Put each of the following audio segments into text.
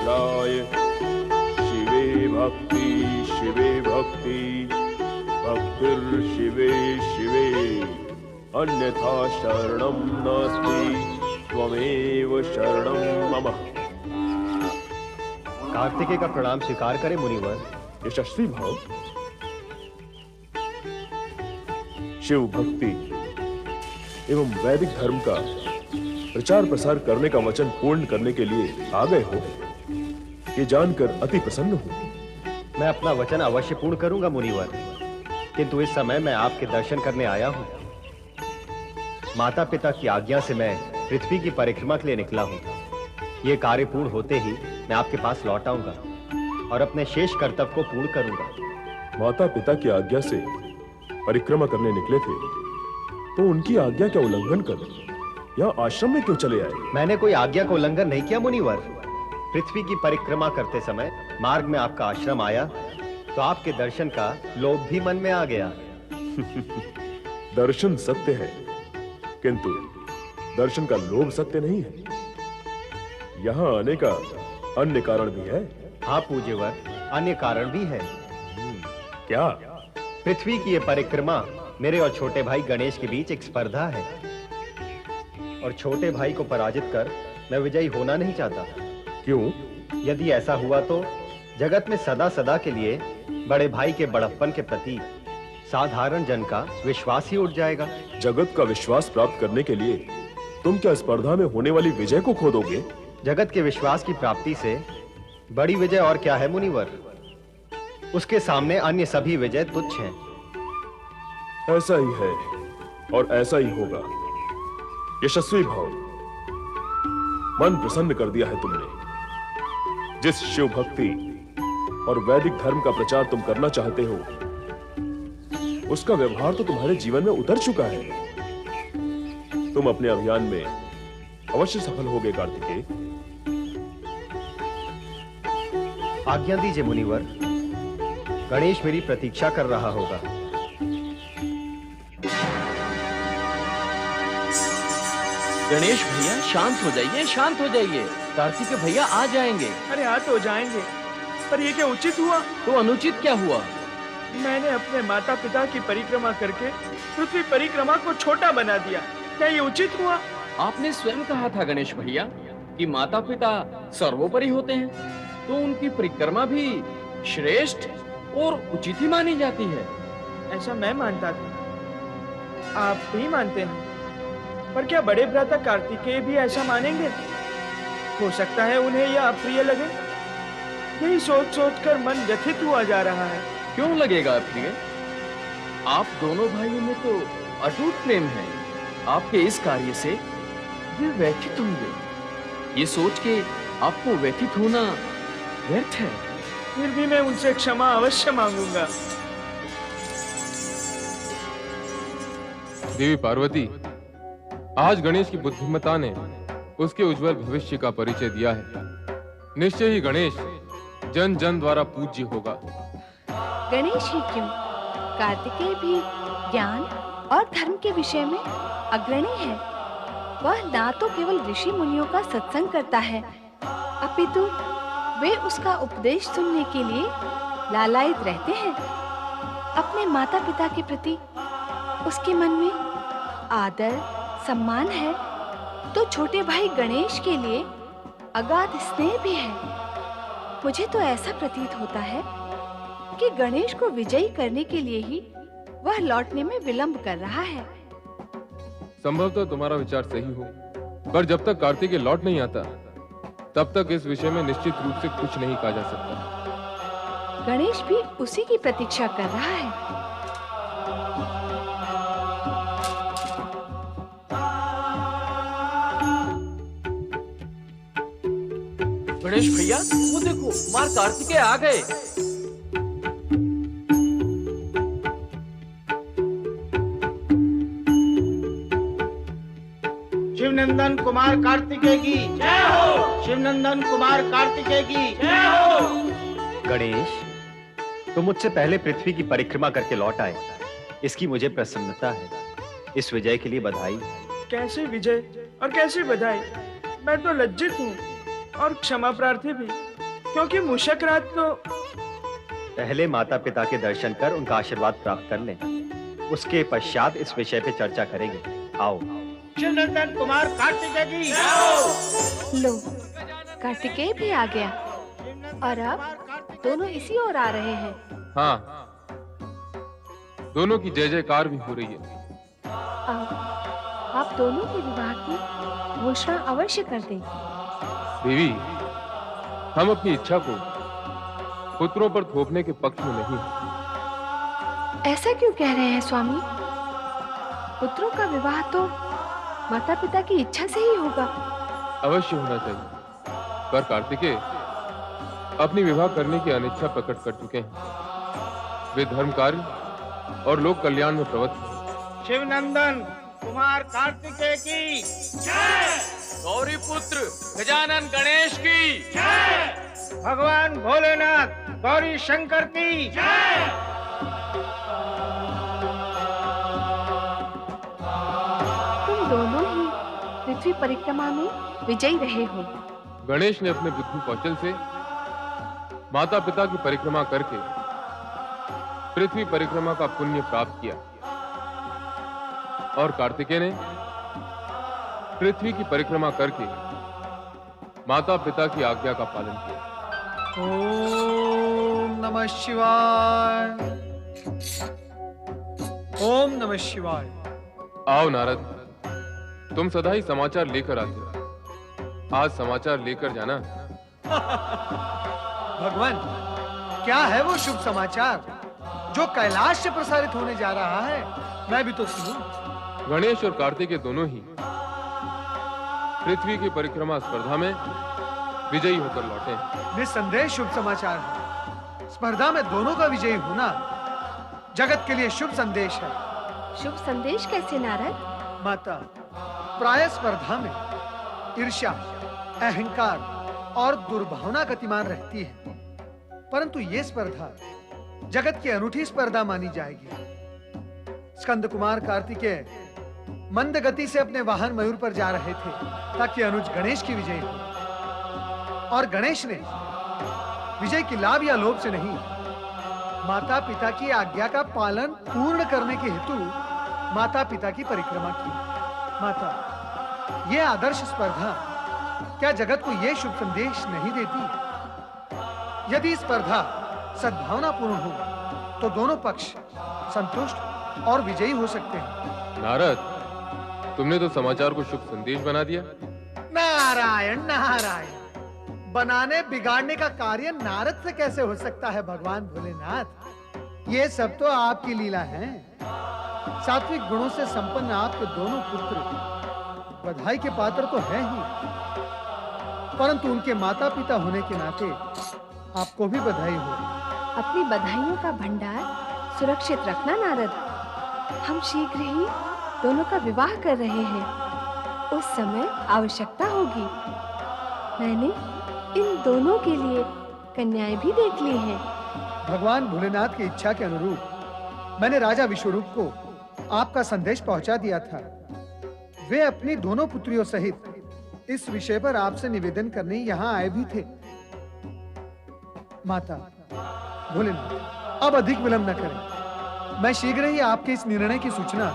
शिवाय। शिवे भक्ति शिवे भक्ति भक्तिर्शिवे शिवे अन्यथा शरणं नास्ति त्वमेव शरणं मम। कार्तिकेय का प्रणाम स्वीकार करें मुनिवर। यशस्वी भाव। शिव भक्ति एवं वैदिक धर्म का प्रचार प्रसार करने का वचन पूर्ण करने के लिए आ गए हो, ये जानकर अति प्रसन्न हूं। मैं अपना वचन अवश्य पूर्ण करूंगा मुनिवर, किंतु इस समय मैं आपके दर्शन करने आया हूं। माता पिता की आज्ञा से मैं पृथ्वी की परिक्रमा के लिए निकला हूं। ये कार्य पूर्ण होते ही मैं आपके पास लौट आऊंगा और अपने शेष कर्तव्य को पूर्ण करूंगा। माता पिता की आज्ञा से परिक्रमा करने निकले थे, तो उनकी आज्ञा का उल्लंघन कर या आश्रम में क्यों चले आए? मैंने कोई आज्ञा का उल्लंघन नहीं किया मुनिवर। पृथ्वी की परिक्रमा करते समय मार्ग में आपका आश्रम आया, तो आपके दर्शन का लोभ भी मन में आ गया। दर्शन सत्य है, किंतु दर्शन का लोभ सत्य नहीं है। यहाँ आने का अन्य कारण भी है। हाँ पूज्यवर, अन्य कारण भी है। क्या? पृथ्वी की ये परिक्रमा मेरे और छोटे भाई गणेश के बीच एक स्पर्धा है, और छोटे भाई को पराजित कर मैं विजयी होना नहीं चाहता। क्यों? यदि ऐसा हुआ तो जगत में सदा सदा के लिए बड़े भाई के बड़प्पन के प्रति साधारण जन का विश्वास ही उठ जाएगा। जगत का विश्वास प्राप्त करने के लिए तुम क्या स्पर्धा में होने वाली विजय को खो दोगे? जगत के विश्वास की प्राप्ति से बड़ी विजय और क्या है मुनिवर? उसके सामने अन्य सभी विजय तुच्छ हैं। ऐसा ही है और ऐसा ही होगा। यशस्वी भाव, मन प्रसन्न कर दिया है तुमने। जिस शिव भक्ति और वैदिक धर्म का प्रचार तुम करना चाहते हो, उसका व्यवहार तो तुम्हारे जीवन में उतर चुका है। तुम अपने अभियान में अवश्य सफल होगे कार्तिकेय। आज्ञा दीजिए मुनिवर, गणेश मेरी प्रतीक्षा कर रहा होगा। गणेश भैया शांत हो जाइए, शांत हो जाइए। कार्तिकेय भैया आ जाएंगे। अरे हाँ तो जाएंगे, पर ये क्या उचित हुआ? तो अनुचित क्या हुआ? मैंने अपने माता पिता की परिक्रमा करके पृथ्वी परिक्रमा को छोटा बना दिया। क्या ये उचित हुआ? आपने स्वयं कहा था गणेश भैया कि माता पिता सर्वोपरि होते हैं, तो उनकी परिक्रमा भी श्रेष्ठ और उचित ही मानी जाती है। ऐसा मैं मानता था, आप भी मानते हैं, पर क्या बड़े भ्राता कार्तिकेय भी ऐसा मानेंगे? हो सकता है उन्हें यह अप्रिय लगे। यही सोच सोचकर मन व्यथित हुआ जा रहा है। क्यों लगेगा अप्रिय? आप दोनों भाइयों में तो अटूट प्रेम है। आपके इस कार्य से वे व्यथित होंगे। ये सोच के आपको व्यथित होना व्यर्थ है। फिर भी मैं उनसे क्षमा अवश्य मांगूंगा। देवी पार्वती, आज गणेश की बुद्धिमत्ता ने उसके उज्जवल भविष्य का परिचय दिया है। निश्चय ही गणेश जन जन द्वारा पूज्य होगा। गणेश ही क्यों, कार्तिकेय भी ज्ञान और धर्म के विषय में अग्रणी है। वह ना तो केवल ऋषि मुनियों का सत्संग करता है, अपितु वे उसका उपदेश सुनने के लिए लालायित रहते हैं। अपने माता पिता के प्रति उसके मन में आदर सम्मान है, तो छोटे भाई गणेश के लिए अगाध स्नेह भी है। मुझे तो ऐसा प्रतीत होता है कि गणेश को विजयी करने के लिए ही वह लौटने में विलंब कर रहा है। संभवतः तुम्हारा विचार सही हो, पर जब तक कार्तिकेय लौट नहीं आता, तब तक इस विषय में निश्चित रूप से कुछ नहीं कहा जा सकता। गणेश भी उसी की प्रतीक्षा कर रहा है। गणेश भैया, वो देखो, कुमार कार्तिकेय आ गए। शिवनंदन कुमार कार्तिकेय की जय हो। शिवनंदन कुमार कार्तिकेय की जय हो। गणेश, तुम मुझसे पहले पृथ्वी की परिक्रमा करके लौट आए, इसकी मुझे प्रसन्नता है। इस विजय के लिए बधाई। कैसे विजय और कैसे बधाई? मैं तो लज्जित हूँ और क्षमा प्रार्थी भी। क्योंकि मुशक रात तो पहले माता पिता के दर्शन कर उनका आशीर्वाद प्राप्त कर लें। उसके पश्चात इस विषय पे चर्चा करेंगे। आओ। शिवनंदन कुमार कार्तिकेय की लो, कार्तिकेय भी आ गया और अब दोनों इसी ओर आ रहे हैं। हाँ, दोनों की जय जयकार भी हो रही है। अब आप दोनों के विवाह की घोषणा अवश्य कर दें। देवी, हम अपनी इच्छा को पुत्रों पर थोपने के पक्ष में नहीं हैं। ऐसा क्यों कह रहे हैं स्वामी? पुत्रों का विवाह तो माता पिता की इच्छा से ही होगा। अवश्य होना चाहिए, पर कार्तिकेय अपनी विवाह करने की अनिच्छा प्रकट कर चुके हैं। वे धर्म कार्य और लोक कल्याण में प्रवृत्त हैं। शिवनंदन कुमार कार्तिकेय की गौरी पुत्र गजानन गणेश की, भगवान भोलेनाथ गौरी शंकर की तुम दोनों ही पृथ्वी परिक्रमा में विजयी रहे हो। गणेश ने अपने बुद्धि कौशल से माता पिता की परिक्रमा करके पृथ्वी परिक्रमा का पुण्य प्राप्त किया और कार्तिकेय ने पृथ्वी की परिक्रमा करके माता पिता की आज्ञा का पालन किया। ओम नमः शिवाय। ओम नमः शिवाय। आओ नारद, तुम सदा ही समाचार लेकर आते हो, आज समाचार लेकर जाना। भगवान, क्या है वो शुभ समाचार जो कैलाश से प्रसारित होने जा रहा है? मैं भी तो सुनूं। गणेश और कार्तिकेय दोनों ही पृथ्वी की परिक्रमा स्पर्धा में विजयी होकर लौटे हैं। निस्संदेह शुभ समाचार है। स्पर्धा में दोनों का विजयी होना जगत के लिए शुभ संदेश है। शुभ संदेश कैसे नारद? माता, प्राय स्पर्धा में ईर्ष्या, अहंकार और दुर्भावना गतिमान रहती है, परंतु ये स्पर्धा जगत की अनूठी स्पर्धा मानी जाएगी। स्कंद कुमार कार्तिकेय मंद गति से अपने वाहन मयूर पर जा रहे थे ताकि अनुज गणेश की विजय हो, और गणेश ने विजय की लाभ या लोभ से नहीं, माता पिता की आज्ञा का पालन पूर्ण करने के हेतु माता पिता की परिक्रमा की। माता, यह आदर्श स्पर्धा क्या जगत को यह शुभ संदेश नहीं देती? यदि स्पर्धा सद्भावना पूर्ण हो तो दोनों पक्ष संतुष्ट और विजयी हो सकते हैं। नारद, तुमने तो समाचार को शुभ संदेश बना दिया। नारायण नारायण, बनाने बिगाड़ने का कार्य नारद से कैसे हो सकता है भगवान भोलेनाथ? ये सब तो आपकी लीला है। सात्विक गुणों से संपन्न आपके दोनों पुत्र बधाई के पात्र तो हैं ही, परंतु उनके माता पिता होने के नाते आपको भी बधाई हो। अपनी बधाइयों का भंडार सुरक्षित रखना नारद। हम शीघ्र ही दोनों का विवाह कर रहे हैं। उस समय आवश्यकता होगी। मैंने इन दोनों के लिए कन्याएं भी देख ली हैं। भगवान भोलेनाथ की इच्छा के अनुरूप मैंने राजा विश्वरूप को आपका संदेश पहुंचा दिया था। वे अपनी दोनों पुत्रियों सहित इस विषय पर आपसे निवेदन करने यहाँ आए भी थे। माता भोलेनाथ, अब अधिक विलंब न करें। मैं शीघ्र ही आपके इस निर्णय की सूचना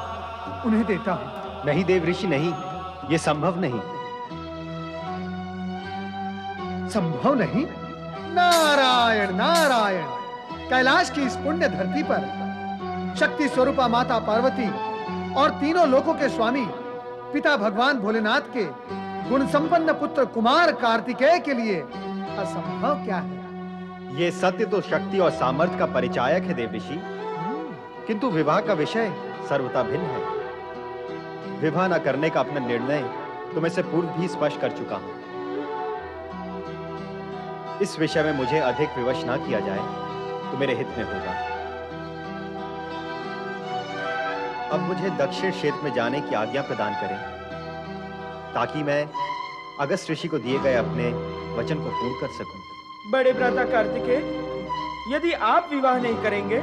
उन्हें देता हूँ। नहीं देव ऋषि, नहीं, ये संभव नहीं। संभव नहीं? नारायण नारायण, कैलाश की इस पुण्य धरती पर शक्ति स्वरूपा माता पार्वती और तीनों लोकों के स्वामी पिता भगवान भोलेनाथ के गुण संपन्न पुत्र कुमार कार्तिकेय के लिए असंभव क्या है? ये सत्य तो शक्ति और सामर्थ्य का परिचायक है देव ऋषि, किंतु विवाह का विषय सर्वथा भिन्न है। विवाह न करने का अपना निर्णय तो मैं से पूर्व भी स्पष्ट कर चुका हूं। इस विषय में मुझे अधिक विवश न किया जाए तो मेरे हित में होगा। अब मुझे दक्षिण क्षेत्र में जाने की आज्ञा प्रदान करें ताकि मैं अगस्त ऋषि को दिए गए अपने वचन को पूर्ण कर सकूं। बड़े भ्राता कार्तिकेय, यदि आप विवाह नहीं करेंगे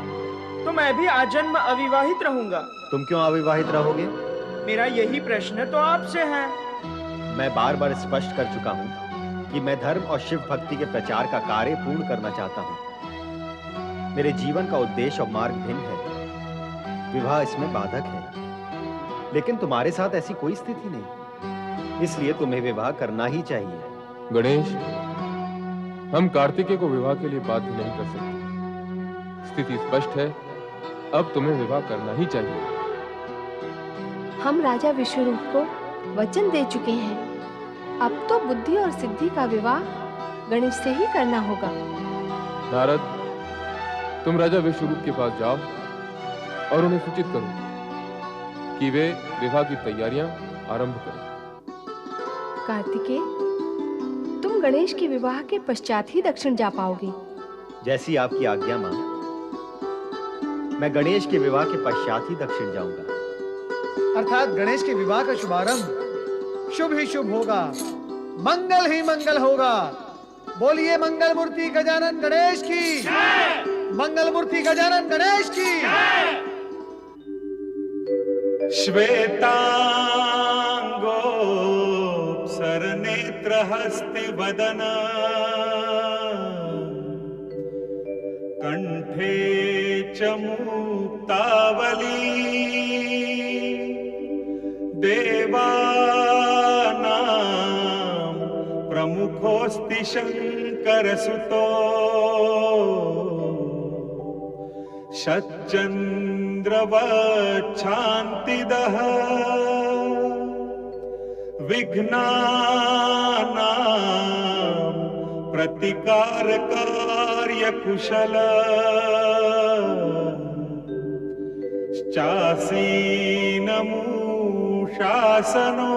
तो मैं भी आजन्म अविवाहित रहूंगा। तुम क्यों अविवाहित रहोगे? मेरा यही प्रश्न तो आपसे है। मैं बार बार स्पष्ट कर चुका हूं कि मैं धर्म और शिव भक्ति के प्रचार का कार्य पूर्ण करना चाहता हूं। मेरे जीवन का उद्देश्य और मार्ग भिन्न है। विवाह इसमें बाधक है, लेकिन तुम्हारे साथ ऐसी कोई स्थिति नहीं, इसलिए तुम्हें विवाह करना ही चाहिए। गणेश, हम कार्तिकेय को विवाह के लिए बाध्य नहीं कर सकते। स्थिति स्पष्ट है, अब तुम्हें विवाह करना ही चाहिए। हम राजा विश्वरूप को वचन दे चुके हैं। अब तो बुद्धि और सिद्धि का विवाह गणेश से ही करना होगा। नारद, तुम राजा विश्वरूप के पास जाओ और उन्हें सूचित करो कि वे विवाह की तैयारियां आरंभ करें। कार्तिकेय, तुम गणेश के विवाह के पश्चात ही दक्षिण जा पाओगे। जैसी आपकी आज्ञा मां। मैं गणेश के विवाह के पश्चात ही दक्षिण जाऊंगा। अर्थात गणेश के विवाह का शुभारंभ शुभ ही शुभ होगा, मंगल ही मंगल होगा। बोलिए मंगल मूर्ति गजानन गणेश की, मंगल मूर्ति गजानन गणेश की। श्वेतांगो सरनेत्र हस्ति वदन कंठे च मुक्तावली देवानां प्रमुखोऽस्ति शंकरसुतो शतचंद्रवच्छान्तिदः विघ्नानां प्रतिकारकार्यकुशल शासनो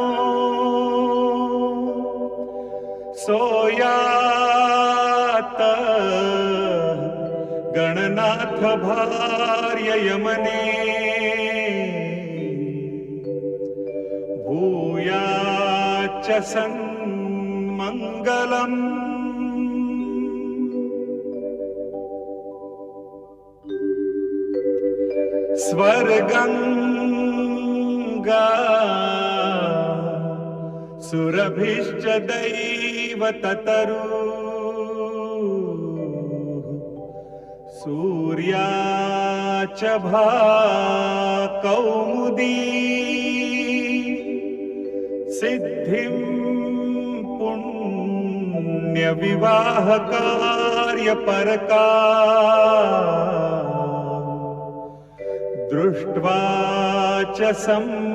सोयात गणनाथ भार्य यमने भूयाच्च सन्मंगलम्। स्वर्गंगा सुरभिश्च दैवततरु सूर्या च भाकौमुदी सिद्धिं पुण्यविवाहकार्यपरका दृष्ट्वा च सम्मोहिताः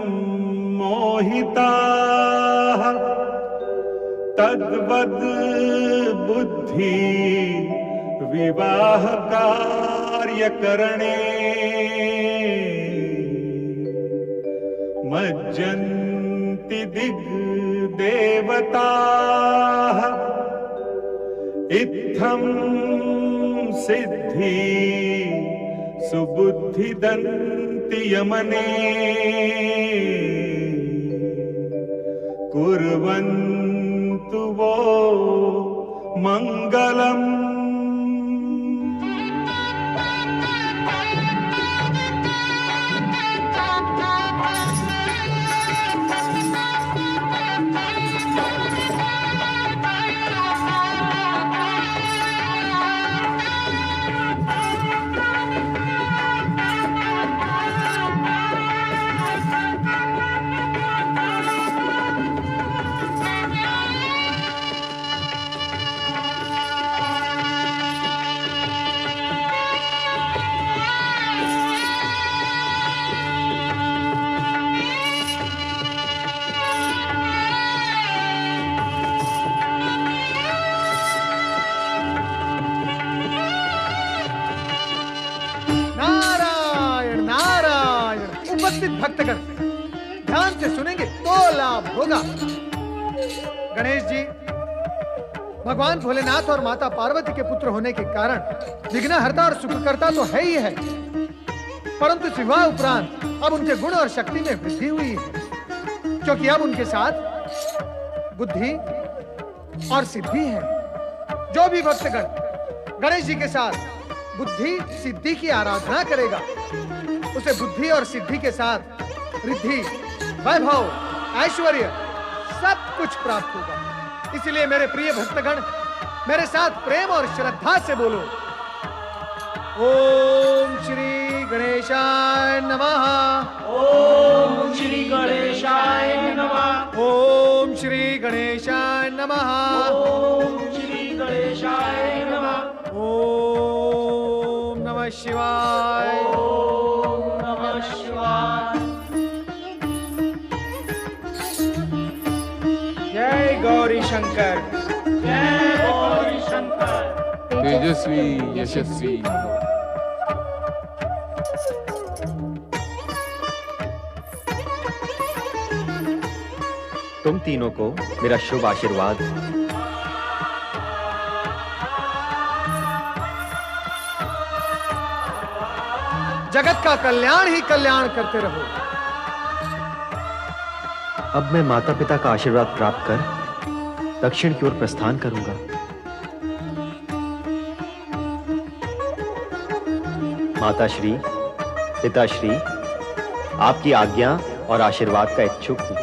तद्वद् बुद्धि विवाह कार्यकरणे मज्जन्ति दिग्देवताः इत्थं सिद्धि सुबुद्धिदन्ति यमने कुर्वन्तु वो मंगलम्। भक्तगण ध्यान से सुनेंगे तो लाभ होगा। गणेश जी भगवान भोलेनाथ और माता पार्वती के पुत्र होने के कारण विघ्नहर्ता और सुखकर्ता तो है ही है, परंतु विवाह उपरांत अब उनके गुण और शक्ति में वृद्धि हुई है, क्योंकि अब उनके साथ बुद्धि और सिद्धि है। जो भी भक्तगण गणेश जी के साथ बुद्धि सिद्धि की आराधना करेगा उसे बुद्धि और सिद्धि के साथ रिद्धि, वैभव, ऐश्वर्य सब कुछ प्राप्त होगा। इसलिए मेरे प्रिय भक्तगण मेरे साथ प्रेम और श्रद्धा से बोलो, ओम श्री गणेशाय नमः। ओम श्री गणेशाय नमः। ओम श्री गणेशाय नमः। ओम श्री गणेशाय नमः। ओम नमः शिवाय। ओम नमः शिवाय। जय गौरी शंकर। जय गौरी शंकर। तेजस्वी यशस्वी भव। तुम तीनों को मेरा शुभ आशीर्वाद। जगत का कल्याण ही कल्याण करते रहो। अब मैं माता पिता का आशीर्वाद प्राप्त कर दक्षिण की ओर प्रस्थान करूंगा। माताश्री, पिताश्री, आपकी आज्ञा और आशीर्वाद का इच्छुक हूं।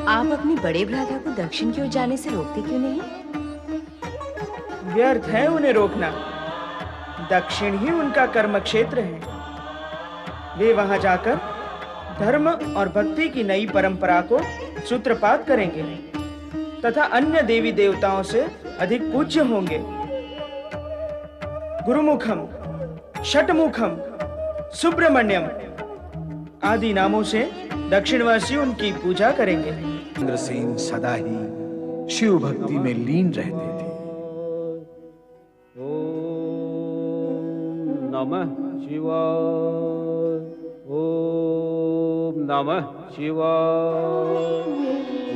आप अपने बड़े भ्राता को दक्षिण की ओर जाने से रोकते क्यों नहीं? व्यर्थ है उन्हें रोकना। दक्षिण ही उनका कर्म क्षेत्र है। वे वहां जाकर धर्म और भक्ति की नई परंपरा को सूत्रपात करेंगे तथा अन्य देवी देवताओं से अधिक पूज्य होंगे। गुरुमुखम, षटमुखम, सुब्रमण्यम आदि नामों से दक्षिणवासी उनकी पूजा करेंगे। इंद्रसेन सदा ही शिव भक्ति में लीन रहते थे। ओम नमः शिवाय। ओम नमः शिवाय।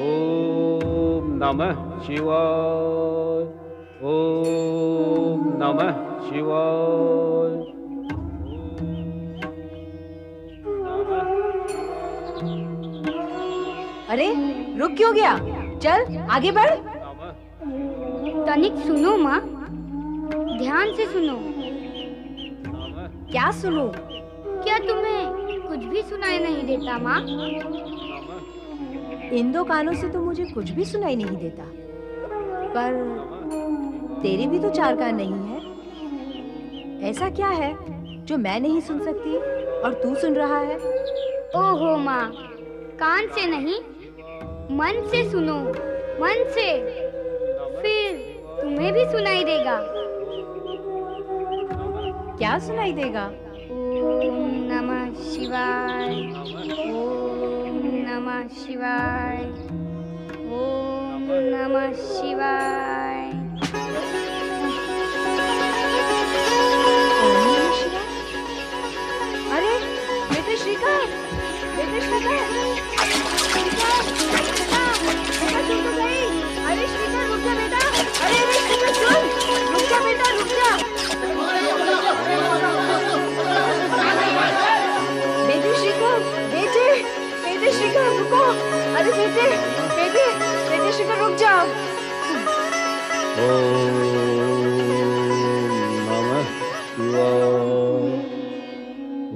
ओम नमः शिवाय। ओम नमः शिवाय। अरे रुक क्यों गया? चल आगे बढ़। तनिक सुनो माँ, ध्यान से सुनो। क्या सुनूं? क्या तुम्हें कुछ भी सुनाई नहीं देता माँ? इन दो कानों से तो मुझे कुछ भी सुनाई नहीं देता, पर तेरे भी तो चार कान नहीं है। ऐसा क्या है जो मैं नहीं सुन सकती और तू सुन रहा है? ओहो माँ, कान से नहीं, मन से सुनो, मन से, फिर तुम्हें भी सुनाई देगा। क्या सुनाई देगा? ओम नमः शिवाय। ओम नमः शिवाय। ओम नमः शिवाय। अरे बेटे श्रीकर, बेटे श्रीकर, अरे श्रीकर रुक जा बेटा। अरे अरे श्रीकर सुन, रुक जा बेटा, रुक जा। बेटे श्रीकर, बेटे, बेटे श्रीकर रुको। अरे बेटे, बेटे, बेटे श्रीकर रुक जा। ओम नमः शिवाय।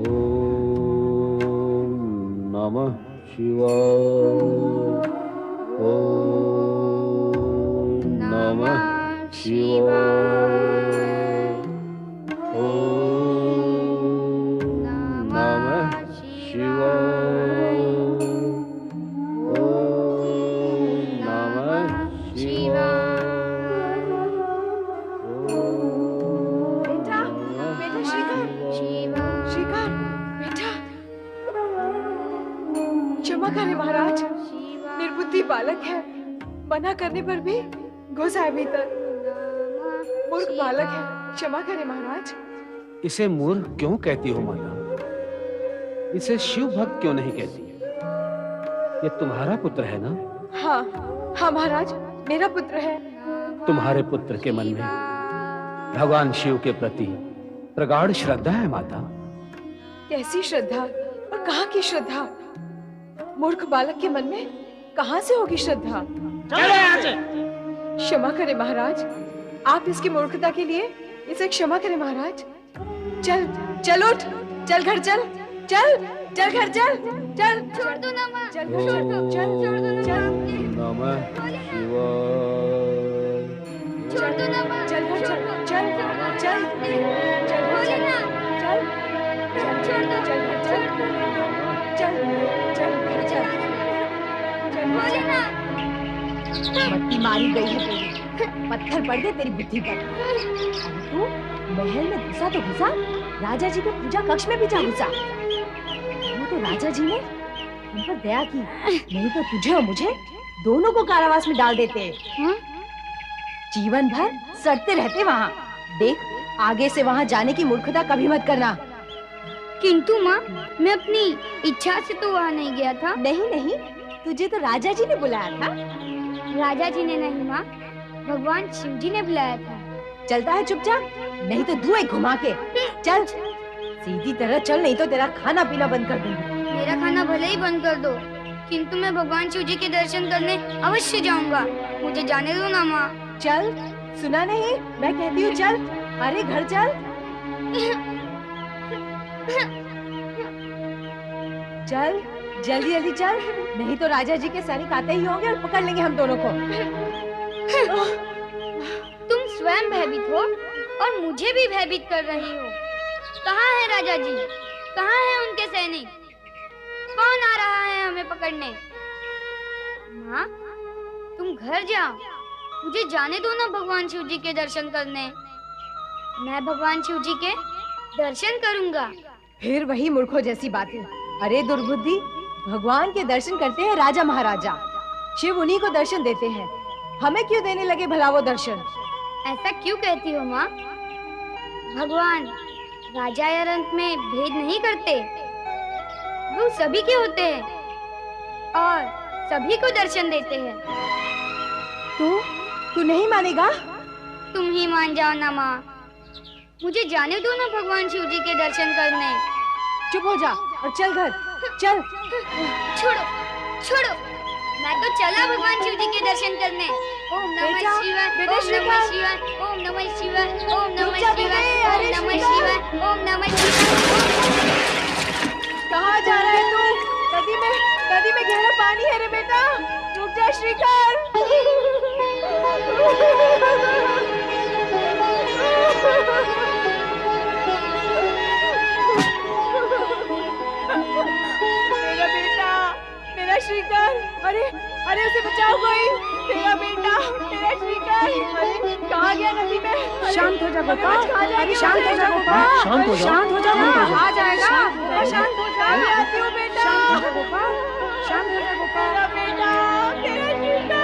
ओम नमः शिवाय। ओम नमः शिवाय। ओम नमः शिवाय। ओम नमः शिवाय। बेटा, बेटा श्रीकर, श्रीकर, बेटा। क्षमा करें महाराज, निर्बुद्धि बालक है, मना करने पर भी घुस आए भीतर। मूर्ख बालक है, क्षमा करें महाराज। इसे मूर्ख क्यों कहती हो माता? इसे शिव भक्त क्यों नहीं कहती? ये तुम्हारा पुत्र है ना? हाँ, हाँ महाराज, मेरा पुत्र है। तुम्हारे पुत्र के मन में भगवान शिव के प्रति प्रगाढ़ श्रद्धा है माता। कैसी श्रद्धा और कहाँ की श्रद्धा? मूर्ख बालक के मन में कहाँ से होगी श्रद्धा? चलो यहाँ से। क्षमा करें महाराज, आप इसकी मूर्खता के लिए इसे क्षमा करें महाराज। चल चल उठ, चल घर चल, चल चल घर चल, चल। छोड़ दो ना माँ, चल छोड़ दो, चल छोड़ दो, चल। मट्टी मारी गई है तेरी, पत्थर पड़ गए तेरी बुद्धि पर। तू महल में घुसा तो घुसा, राजा जी के पूजा कक्ष में भी जा घुसा। वो तो राजा जी ने उन पर दया की, नहीं तो तुझे और मुझे दोनों को कारावास में डाल देते। जीवन भर सड़ते रहते वहाँ। देख, आगे से वहाँ जाने की मूर्खता कभी मत करना। किंतु माँ, मैं अपनी इच्छा से तो वहाँ नहीं गया था। नहीं नहीं, तुझे तो राजा जी ने बुलाया था। राजा जी ने नहीं माँ, भगवान शिव जी ने बुलाया था। चलता है चुपचाप, नहीं तो धुएं घुमा के। चल सीधी तरह चल, नहीं तो तेरा खाना पीना बंद कर दूंगी। मेरा खाना भले ही बंद कर दो, किंतु मैं भगवान शिव जी के दर्शन करने अवश्य जाऊंगा। मुझे जाने दो ना माँ। चल, सुना नहीं, मैं कहती हूँ चल। अरे घर चल। चल जल्दी जल्दी चल, नहीं तो राजा जी के सैनिक आते ही होंगे और पकड़ लेंगे हम दोनों को। तुम स्वयं भयभीत हो और मुझे भी भयभीत कर रही हो। कहाँ है राजा जी? कहाँ है उनके सैनिक? कौन आ रहा है हमें पकड़ने? माँ, तुम घर जाओ, मुझे जाने दो ना भगवान शिव जी के दर्शन करने। मैं भगवान शिव जी के दर्शन करूंगा। फिर वही मूर्खों जैसी बातें। अरे दुर्बुद्धि, भगवान के दर्शन करते हैं राजा महाराजा, शिव उन्हीं को दर्शन देते हैं। हमें क्यों देने लगे भला वो दर्शन? ऐसा क्यों कहती हो माँ? भगवान राजा या रंक में भेद नहीं करते, वो सभी के होते हैं और सभी को दर्शन देते हैं। तू नहीं मानेगा? तुम ही मान जाओ ना माँ, मुझे जाने दो ना भगवान शिव जी के दर्शन करने। चुप हो जा और चल घर चल। छोड़ो छोड़ो, मैं तो चला भगवान शिव जी के दर्शन करने। ओम नमः शिवाय, ओम नमः शिवाय, ओम नमः शिवाय, ओम नमः शिवाय, ओम नमः शिवाय, ओम नमः शिवाय। कहाँ जा रहा है तू? नदी में गहरा पानी है रे बेटा, रुक जा श्रीकर। मेरा बेटा, मेरा श्रीकर, अरे उसे बचाओ कोई। मेरा बेटा, मेरा श्रीकर, अरे कहाँ गया नदी में? शांत हो जा गोपाल, अरे शांत हो जा गोपाल, शांत हो जा, शांत हो जा, आ जाएगा। शांत हो जा, मैं आती हूँ बेटा। शांत हो जा गोपाल, शांत हो जा गोपाल। मेरा बेटा, मेरा श्रीकर।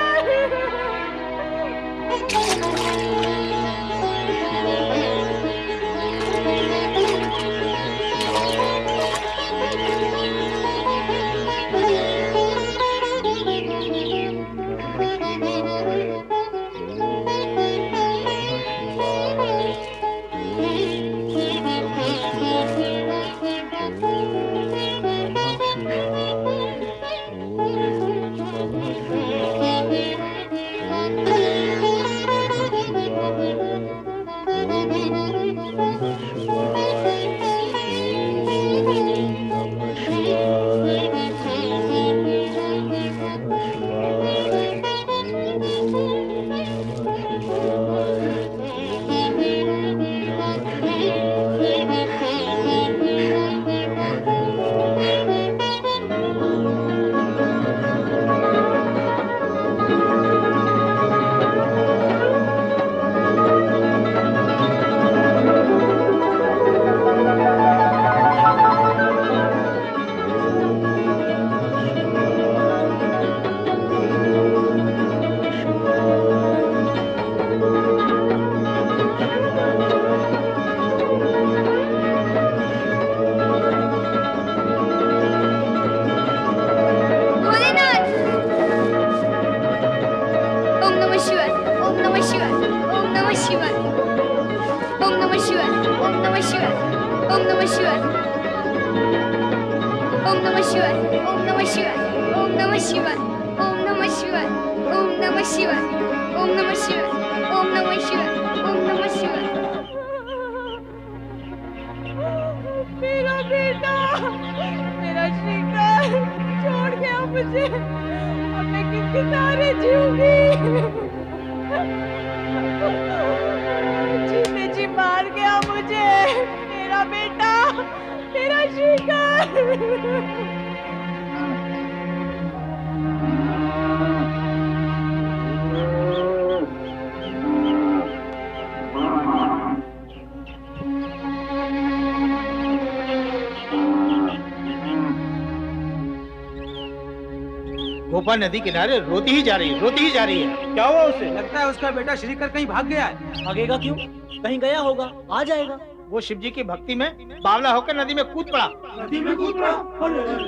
गोपा नदी किनारे रोती ही जा रही है, रोती ही जा रही है। क्या हुआ उसे? लगता है उसका बेटा श्रीकर कहीं भाग गया है। भागेगा क्यों? कहीं गया होगा, आ जाएगा। वो शिव जी की भक्ति में बावला होकर नदी में कूद पड़ा। नदी में कूद पड़ा?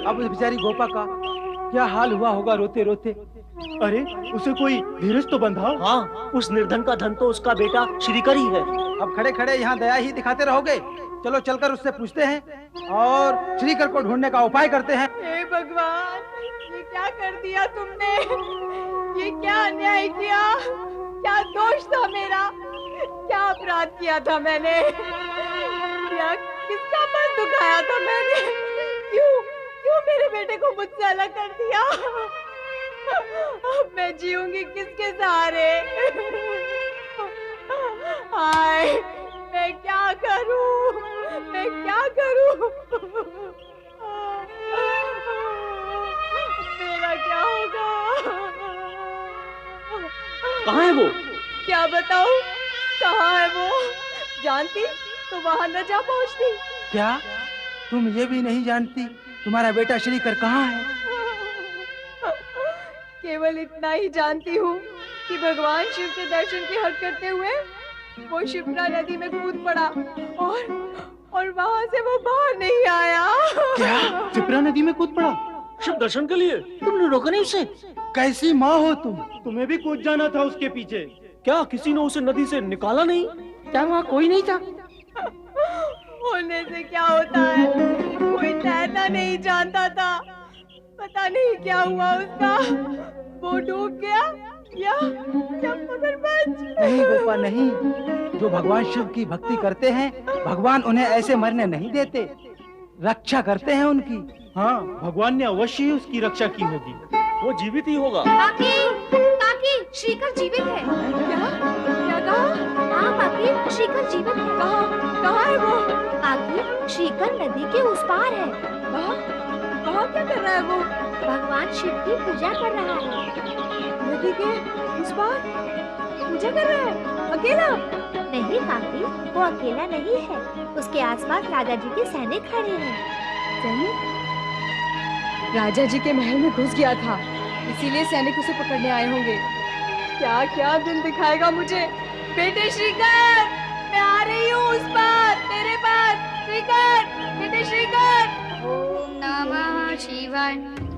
अब उस बेचारी गोपा का क्या हाल हुआ होगा रोते रोते। अरे उसे कोई धीरज तो बंधा। हाँ, उस निर्धन का धन तो उसका बेटा श्रीकर ही है। अब खड़े खड़े यहाँ दया ही दिखाते रहोगे? चलो चलकर उससे पूछते हैं और श्रीकर को ढूंढने का उपाय करते हैं। हे भगवान, ये क्या कर दिया तुमने? ये क्या अन्याय किया? क्या दोष था मेरा? क्या अपराध किया था मैंने? क्या किसका मन दुखाया था मैंने? क्यों मेरे बेटे को मुझसे अलग कर दिया? अब मैं जीऊंगी किसके सहारे? हाय, मैं क्या करूं? मैं क्या करूं? मेरा क्या होगा? कहाँ है वो? क्या बताऊं? कहाँ है वो? जानती तो वहां न जा पहुंचती। क्या तुम ये भी नहीं जानती तुम्हारा बेटा श्रीकर कहाँ है? केवल इतना ही जानती हूँ कि भगवान शिव के दर्शन की हट करते हुए वो शिप्रा नदी में कूद पड़ा और वहाँ से वो बाहर नहीं आया। क्या शिप्रा नदी में कूद पड़ा? शिव दर्शन के लिए तुमने रोका नहीं उसे? कैसी माँ हो तुम? तुम्हें भी कूद जाना था उसके पीछे। क्या किसी ने उसे नदी से निकाला नहीं? क्या वहाँ कोई नहीं था? होने से क्या होता है, कोई तैरना नहीं जानता था। पता नहीं क्या हुआ उसका, वो डूब गया या मगरमच्छ। नहीं गोपा नहीं, जो भगवान शिव की भक्ति करते हैं भगवान उन्हें ऐसे मरने नहीं देते, रक्षा करते हैं उनकी। हाँ, भगवान ने अवश्य ही उसकी रक्षा की होगी। वो जीवित ही होगा। काकी, काकी, श्रीकर जीवित है। क्या कहा? हाँ काकी, श्रीकर जीवित है। कहाँ है वो? काकी, श्रीकर नदी के उस पार है। कहाँ क्या कर रहा है वो? भगवान शिव की पूजा कर रहा है। नदी के उस पार पूजा कर रहा है? अकेला? नहीं काकी, वो अकेला नहीं है, उसके आसपास राजा जी के सैनिक खड़े हैं। सैनिक? राजा जी के महल में घुस गया था, इसीलिए सैनिक उसे पकड़ने आए होंगे। क्या क्या दिन दिखाएगा मुझे? बेटे श्रीकर, मैं आ रही हूँ उस पार, तेरे पास। श्रीकर, बेटे श्रीकर। ओम नमः शिवाय,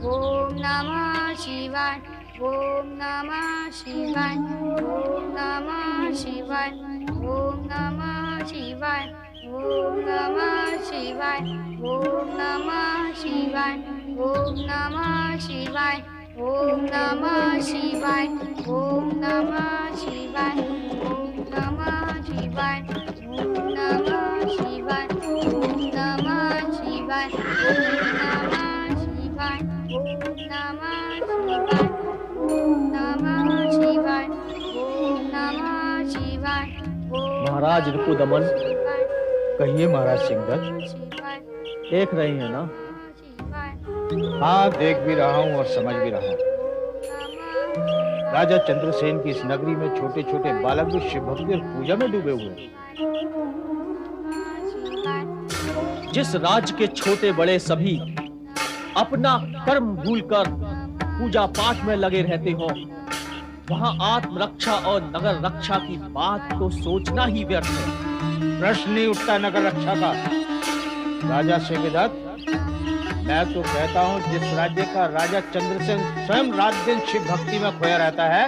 ओम नमः शिवाय, ओम नमः शिवाय, ओम नमः शिवाय, ओम नमः शिवाय, ओम नमः शिवाय, ओम नमः शिवाय, ओम नमः शिवाय, ओम नमः शिवाय, ओम नमः शिवाय, ओम नमः शिवाय, ओम नमः शिवाय, ओम नमः शिवाय, ओम नमः शिवाय, ओम नमः शिवाय, ओम नमः शिवाय, ओम नमः शिवाय। महाराज रिपुदमन, कहिए महाराज सिंगल, देख रही है ना? हाँ, देख भी रहा हूँ और समझ भी रहा हूँ। राजा चंद्रसेन की इस नगरी में छोटे छोटे बालक भी शिव भक्ति और पूजा में डूबे हुए हैं। जिस राज्य के छोटे बड़े सभी अपना कर्म भूलकर पूजा पाठ में लगे रहते हो, वहाँ आत्मरक्षा और नगर रक्षा की बात तो सोचना ही व्यर्थ है। प्रश्न नहीं उठता नगर रक्षा का। राजा सिंहदत्त, मैं तो कहता हूँ जिस राज्य का राजा चंद्रसेन स्वयं रात दिन शिव भक्ति में खोया रहता है,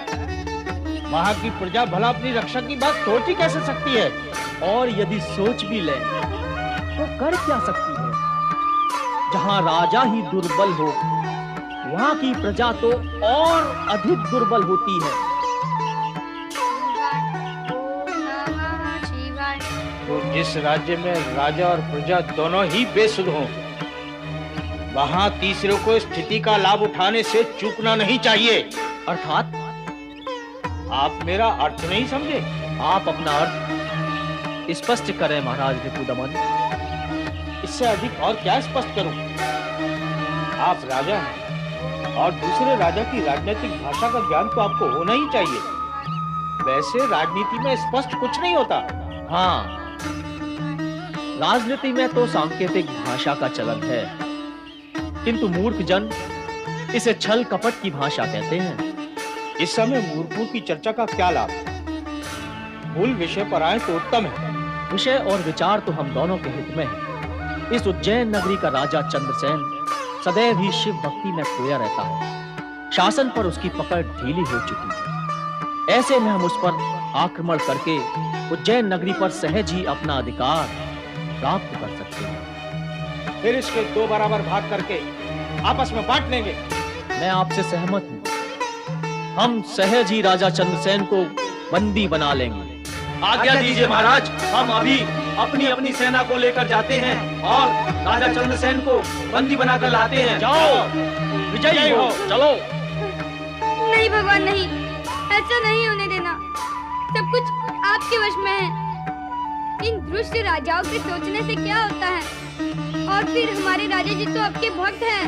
वहाँ की प्रजा भला अपनी रक्षा की बात सोच ही कैसे सकती है? और यदि सोच भी ले तो कर क्या सकती है? जहाँ राजा ही दुर्बल हो, वहाँ की प्रजा तो और अधिक दुर्बल होती है। तो जिस राज्य में राजा और प्रजा दोनों ही बेसुध हों, वहाँ तीसरे को स्थिति का लाभ उठाने से चूकना नहीं चाहिए। अर्थात आप मेरा अर्थ नहीं समझे? आप अपना अर्थ स्पष्ट करें महाराज रिपुदमन। इससे अधिक और क्या स्पष्ट करूं? आप राजा हैं और दूसरे राजा की राजनीतिक भाषा का ज्ञान तो आपको होना ही चाहिए। वैसे राजनीति में स्पष्ट कुछ नहीं होता। हाँ, राजनीति में तो सांकेतिक भाषा का चलन है, किंतु मूर्ख जन इसे छल कपट की भाषा कहते हैं। इस समय मूर्खों की चर्चा का क्या लाभ? मूल विषय पर आए तो उत्तम है। विषय और विचार तो हम दोनों के हित में है। इस उज्जैन नगरी का राजा चंद्रसेन सदैव ही शिव भक्ति में खोया रहता है। शासन पर उसकी पकड़ ढीली हो चुकी है। ऐसे में हम उस पर आक्रमण करके उज्जैन नगरी पर सहज ही अपना अधिकार प्राप्त कर सकते हैं। फिर इसके 2 बराबर भाग करके आपस में बांट लेंगे। मैं आपसे सहमत हूं। हम सहज ही राजा चंद्रसेन को बंदी बना लेंगे। आज्ञा दीजिए महाराज, हम अभी अपनी अपनी सेना को लेकर जाते हैं और राजा चंद्रसेन को बंदी बनाकर लाते हैं। जाओ, विजयी हो, चलो। नहीं भगवान नहीं, ऐसा नहीं होने देना। सब कुछ आपके वश में है। इन दुष्ट राजाओं के सोचने से क्या होता है? और फिर हमारे राजा जी तो आपके भक्त हैं,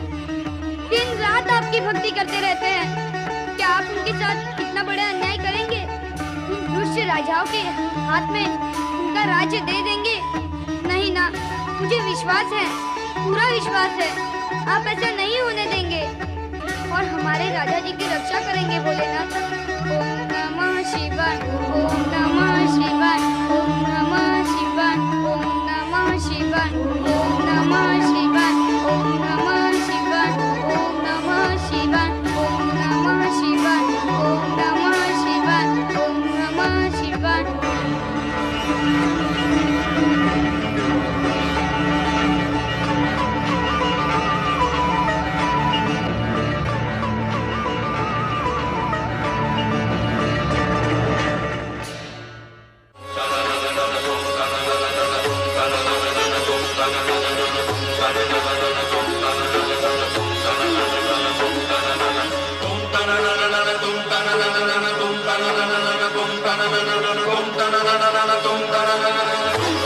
दिन रात आपकी भक्ति करते रहते हैं। क्या आप उनके साथ इतना बड़ा अन्याय करेंगे? इन दुष्ट राजाओं के हाथ में उनका राज्य दे देंगे? नहीं ना, मुझे विश्वास है, पूरा विश्वास है, आप ऐसा नहीं होने देंगे और हमारे राजा जी की रक्षा करेंगे भोलेनाथ। ओम नमः शिवाय, ओम नमः शिवाय, ओम नमः शिवाय, ओम नमः शिवाय, ओम नमः शिवाय, ओम नमः शिवाय, ओम नमः शिवाय, ओम नमः शिवाय, ओम नमः शिवाय, ओम नमः शिवाय।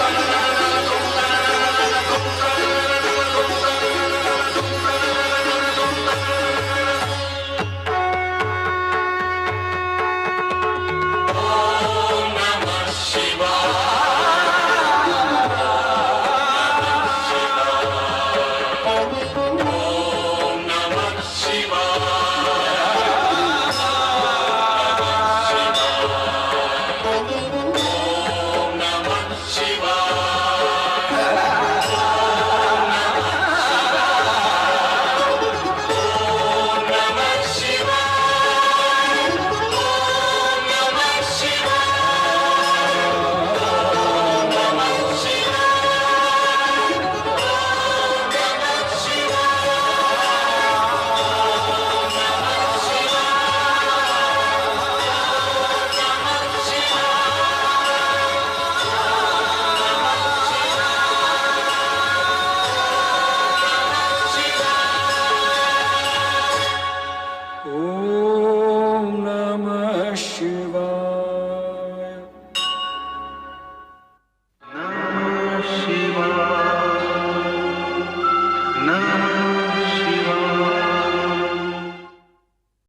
Tum